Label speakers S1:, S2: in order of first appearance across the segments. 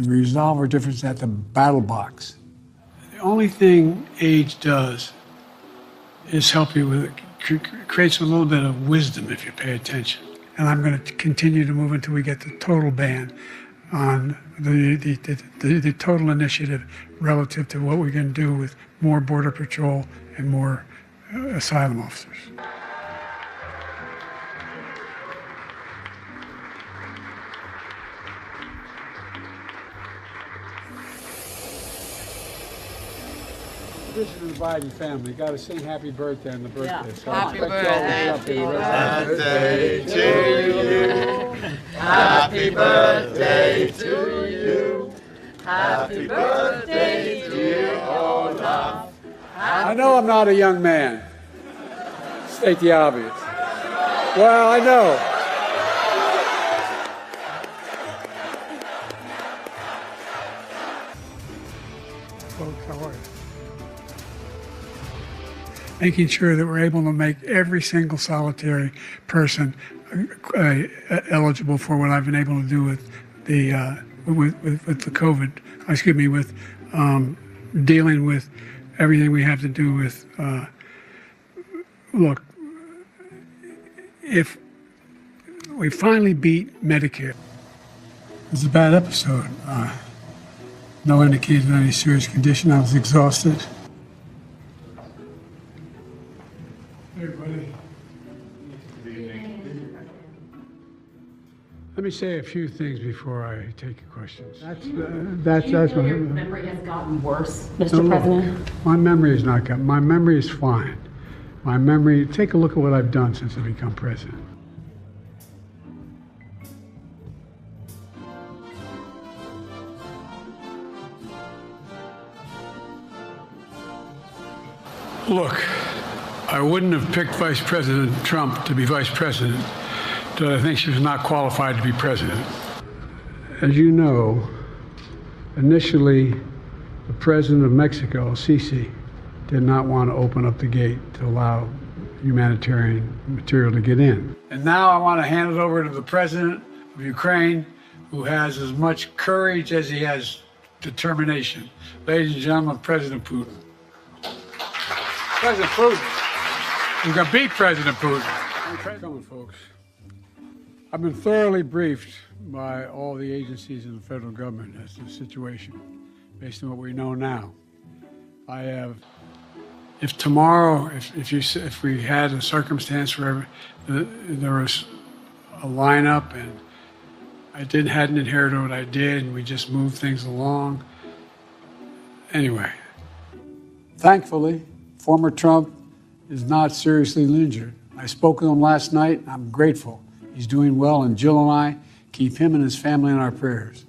S1: We resolve our differences at the battle box. The only thing age does is help you with it, creates a little bit of wisdom if you pay attention. And I'm going to continue to move until we get the total ban on the total initiative relative to what we can do with more Border Patrol and more asylum officers. This is the Biden family. Got to sing happy birthday on the birthday.
S2: Yeah.
S1: So
S2: Happy birthday
S3: to you. Happy birthday to you. Happy birthday, dear Olaf.
S1: I know I'm not a young man. State the obvious. Well, I know. Folks, how are you? Making sure that we're able to make every single solitary person eligible for what I've been able to do with the COVID. Excuse me, with dealing with everything we have to do with. Look, if we finally beat Medicare, it was a bad episode. No indication of any serious condition. I was exhausted. Hey, buddy. Let me say a few things before I take your questions. That's
S2: Your
S1: what.
S2: memory has gotten worse, Mr. President.
S1: My memory is not good. My memory is fine. My memory, take a look at what I've done since I've become president. Look, I wouldn't have picked Vice President Trump to be vice president, but I think she was not qualified to be president. As you know, initially, the president of Mexico, Sisi, did not want to open up the gate to allow humanitarian material to get in. And now I want to hand it over to the president of Ukraine, who has as much courage as he has determination. Ladies and gentlemen, President Putin. President Putin. We're going to beat President Putin. Come on, folks. I've been thoroughly briefed by all the agencies in the federal government as to the situation, based on what we know now. I have, if tomorrow, if we had a circumstance where there was a lineup and I hadn't inherited what I did and we just moved things along. Anyway, thankfully, former Trump is not seriously injured. I spoke with him last night. I'm grateful. He's doing well, and Jill and I keep him and his family in our prayers.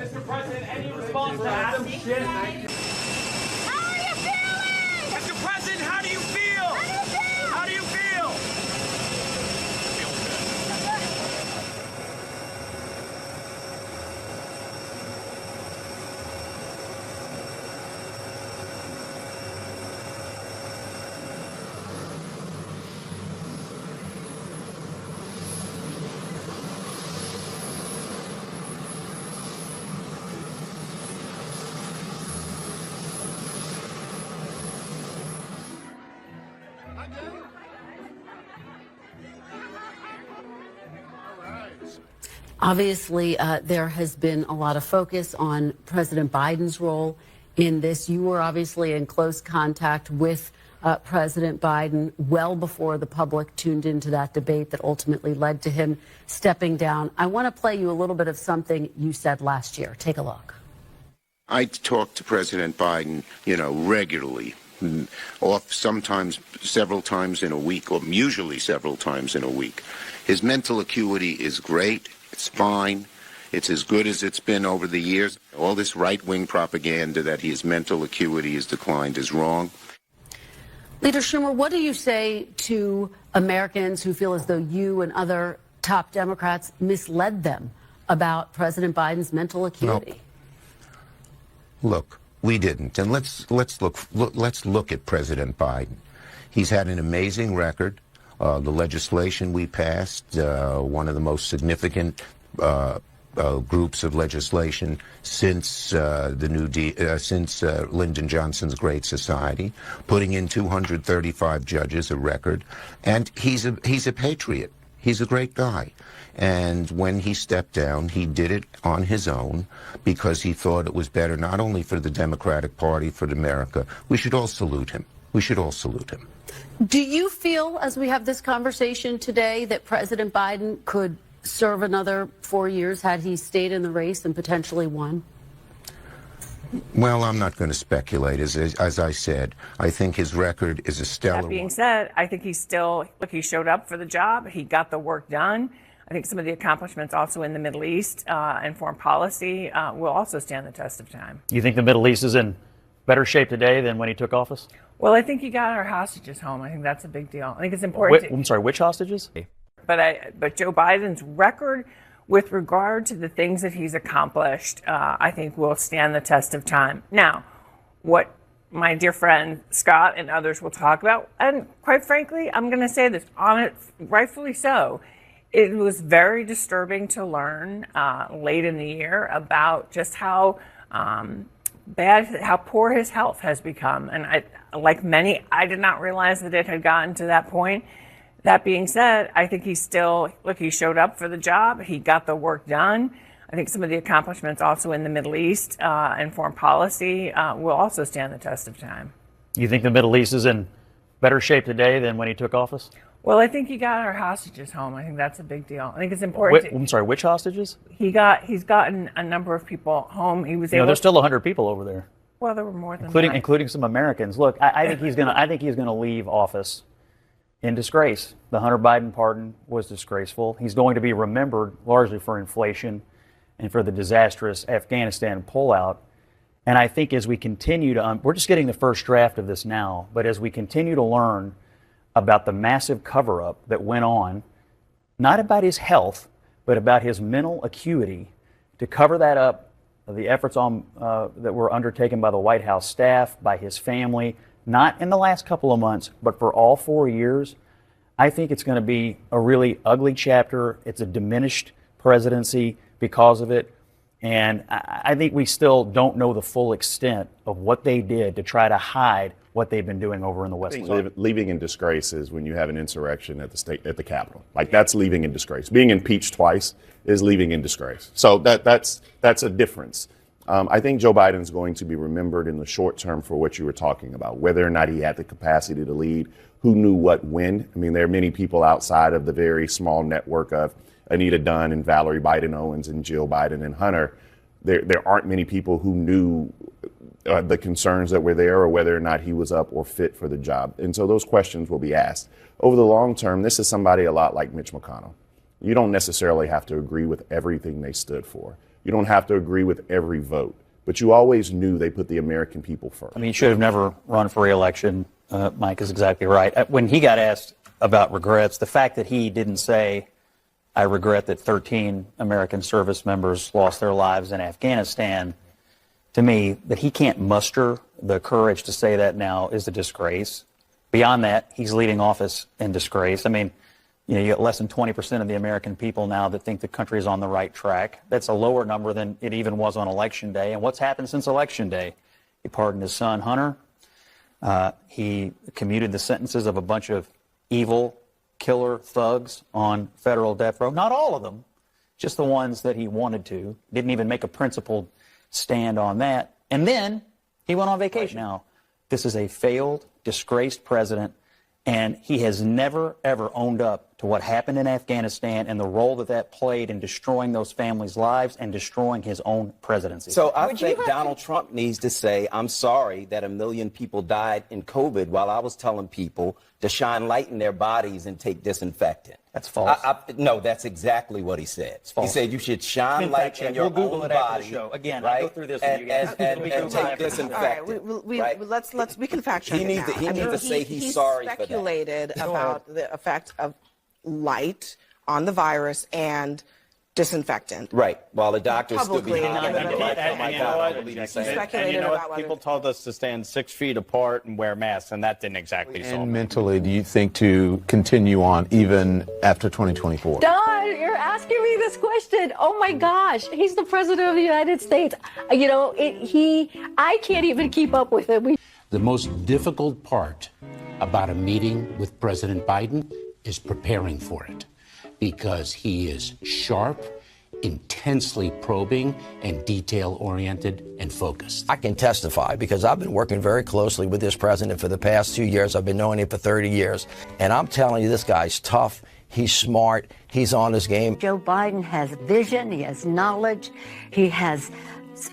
S4: Mr. President, any response to Adam shit?
S5: How are you feeling?
S4: Mr. President, how do you feel? How do you feel?
S2: Obviously, there has been a lot of focus on President Biden's role in this. You were obviously in close contact with President Biden well before the public tuned into that debate that ultimately led to him stepping down. I want to play you a little bit of something you said last year. Take a look.
S6: I talk to President Biden, regularly, sometimes several times in a week, or usually several times in a week. His mental acuity is great. It's fine. It's as good as it's been over the years. All this right-wing propaganda that his mental acuity has declined is wrong.
S2: Leader Schumer, what do you say to Americans who feel as though you and other top Democrats misled them about President Biden's mental acuity?
S6: No. Look, we didn't, and let's look at President Biden. He's had an amazing record. The legislation we passed, one of the most significant groups of legislation since since Lyndon Johnson's Great Society, putting in 235 judges, a record, and he's a patriot. He's a great guy. And when he stepped down, he did it on his own because he thought it was better not only for the Democratic Party, for America. We should all salute him. We should all salute him.
S2: Do you feel, as we have this conversation today, that President Biden could serve another 4 years had he stayed in the race and potentially won?
S6: Well, I'm not going to speculate. As I said, I think his record is a stellar one.
S7: That being said, I think he showed up for the job. He got the work done. I think some of the accomplishments also in the Middle East and foreign policy will also stand the test of time.
S4: You think the Middle East is in better shape today than when he took office?
S7: Well, I think he got our hostages home. I think that's a big deal. I think it's important.
S4: I'm sorry, which hostages?
S7: But Joe Biden's record with regard to the things that he's accomplished, I think will stand the test of time. Now, what my dear friend Scott and others will talk about, and quite frankly, I'm going to say this, rightfully so, it was very disturbing to learn late in the year about just how poor his health has become. And like many, I did not realize that it had gotten to that point. That being said, I think he showed up for the job. He got the work done. I think some of the accomplishments also in the Middle East and foreign policy will also stand the test of time.
S4: You think the Middle East is in better shape today than when he took office?
S7: Well, I think he got our hostages home. I think that's a big deal. I think it's important.
S4: I'm sorry, which hostages?
S7: He's gotten a number of people home. He was able.
S4: There's still 100 people over there.
S7: Well, there were more than that.
S4: Including some Americans. Look, I think he's gonna leave office in disgrace. The Hunter Biden pardon was disgraceful. He's going to be remembered largely for inflation and for the disastrous Afghanistan pullout. And I think as we continue to, we're just getting the first draft of this now, but as we continue to learn about the massive cover-up that went on, not about his health, but about his mental acuity, to cover that up, the efforts that were undertaken by the White House staff, by his family, not in the last couple of months, but for all 4 years, I think it's going to be a really ugly chapter. It's a diminished presidency because of it. And I think we still don't know the full extent of what they did to try to hide what they've been doing over in the West Coast.
S8: Leaving in disgrace is when you have an insurrection at the Capitol. Like, that's leaving in disgrace. Being impeached twice is leaving in disgrace. So that's a difference. I think Joe Biden's going to be remembered in the short term for what you were talking about, whether or not he had the capacity to lead, who knew what when. I mean, there are many people outside of the very small network of Anita Dunn and Valerie Biden Owens and Jill Biden and Hunter. There aren't many people who knew the concerns that were there or whether or not he was up or fit for the job. And so those questions will be asked. Over the long term, this is somebody a lot like Mitch McConnell. You don't necessarily have to agree with everything they stood for. You don't have to agree with every vote, but you always knew they put the American people first.
S4: I mean, he should have never run for re-election. Mike is exactly right. When he got asked about regrets, the fact that he didn't say, I regret that 13 American service members lost their lives in Afghanistan, to me, that he can't muster the courage to say that now is a disgrace. Beyond that, he's leading office in disgrace. I mean, you got less than 20% of the American people now that think the country is on the right track. That's a lower number than it even was on Election Day. And what's happened since Election Day? He pardoned his son, Hunter. He commuted the sentences of a bunch of evil killer thugs on federal death row. Not all of them, just the ones that he wanted to. Didn't even make a principled stand on that. And then he went on vacation. Now, this is a failed, disgraced president, and he has never, ever owned up to what happened in Afghanistan and the role that that played in destroying those families' lives and destroying his own presidency.
S9: So I think Donald Trump needs to say, I'm sorry that 1 million people died in COVID while I was telling people to shine light in their bodies and take disinfectant.
S4: That's false.
S9: No, that's exactly what he said. He said you should shine light in your own body.
S4: Again,
S9: right?
S4: I go through this with you guys.
S9: And take disinfectant.
S3: All right,
S9: right?
S3: we can fact check
S9: He needs to say he's sorry for that.
S3: He speculated about the effect of light on the virus and disinfectant.
S9: Right. While the doctors stood
S3: Publicly,
S9: behind him.
S3: And you know what?
S10: People told us to stand 6 feet apart and wear masks, and that didn't exactly solve it.
S11: And mentally, do you think to continue on even after 2024?
S5: Don, you're asking me this question. Oh my gosh, he's the president of the United States. You know, I can't even keep up with him.
S12: The most difficult part about a meeting with President Biden is preparing for it, because he is sharp, intensely probing, and detail-oriented and focused.
S13: I can testify because I've been working very closely with this president for the past 2 years. I've been knowing him for 30 years. And I'm telling you, this guy's tough. He's smart. He's on his game.
S14: Joe Biden has vision. He has knowledge. He has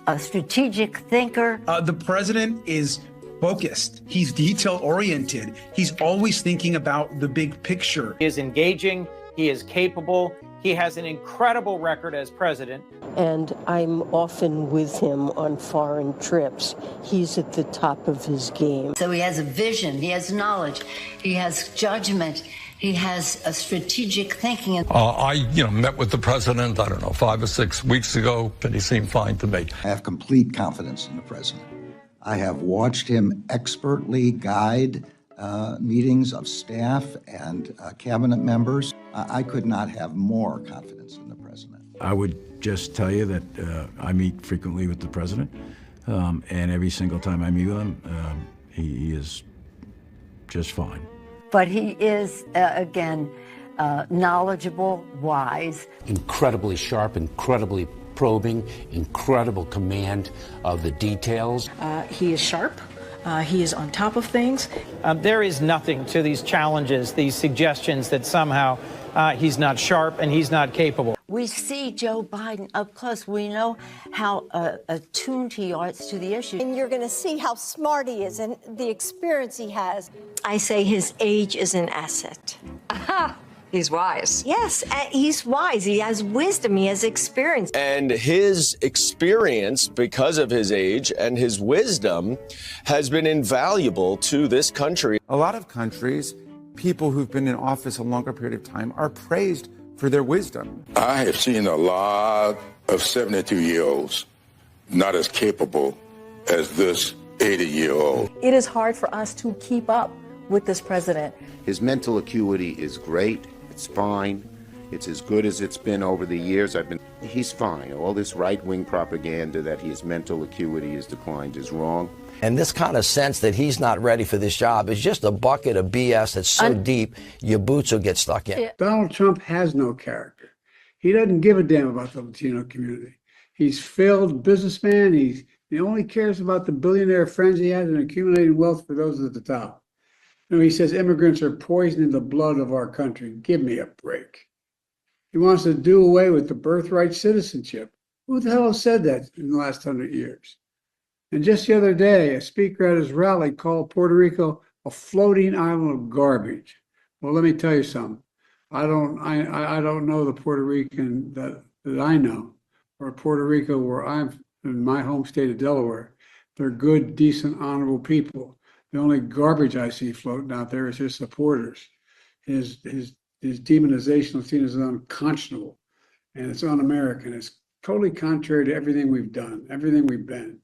S14: a strategic thinker.
S15: The president is focused. He's detail-oriented. He's always thinking about the big picture.
S10: He is engaging. He is capable. He has an incredible record as president.
S14: And I'm often with him on foreign trips. He's at the top of his game. So he has a vision. He has knowledge. He has judgment. He has a strategic thinking.
S16: I met with the president, 5 or 6 weeks ago, and he seemed fine to me.
S17: I have complete confidence in the president. I have watched him expertly guide meetings of staff and cabinet members. I could not have more confidence in the president.
S18: I would just tell you that I meet frequently with the president, and every single time I meet with him, he is just fine.
S14: But he is, again, knowledgeable, wise.
S12: Incredibly sharp, incredibly probing, incredible command of the details.
S19: He is sharp. He is on top of things.
S10: There is nothing to these challenges, these suggestions that somehow he's not sharp and he's not capable.
S14: We see Joe Biden up close. We know how attuned he is to the issue.
S5: And you're going to see how smart he is and the experience he has.
S14: I say his age is an asset.
S19: Aha! He's wise.
S5: Yes, he's wise. He has wisdom. He has experience.
S20: And his experience, because of his age and his wisdom, has been invaluable to this country.
S21: A lot of countries, people who've been in office a longer period of time are praised for their wisdom.
S22: I have seen a lot of 72-year-olds not as capable as this 80-year-old.
S19: It is hard for us to keep up with this president.
S6: His mental acuity is great. It's fine. It's as good as it's been over the years. He's fine. All this right-wing propaganda that his mental acuity has declined is wrong.
S13: And this kind of sense that he's not ready for this job is just a bucket of BS that's so deep, your boots will get stuck in.
S1: Donald Trump has no character. He doesn't give a damn about the Latino community. He's failed businessman. He only cares about the billionaire friends he has and accumulating wealth for those at the top. He says immigrants are poisoning the blood of our country. Give me a break. He wants to do away with the birthright citizenship. Who the hell has said that in the last 100 years? And just the other day, a speaker at his rally called Puerto Rico a floating island of garbage. Well, let me tell you something. I don't know the Puerto Rican that I know, or Puerto Rico where I'm in my home state of Delaware. They're good, decent, honorable people. The only garbage I see floating out there is his supporters. His demonization of Latinos is unconscionable, and it's un-American. It's totally contrary to everything we've done, everything we've been.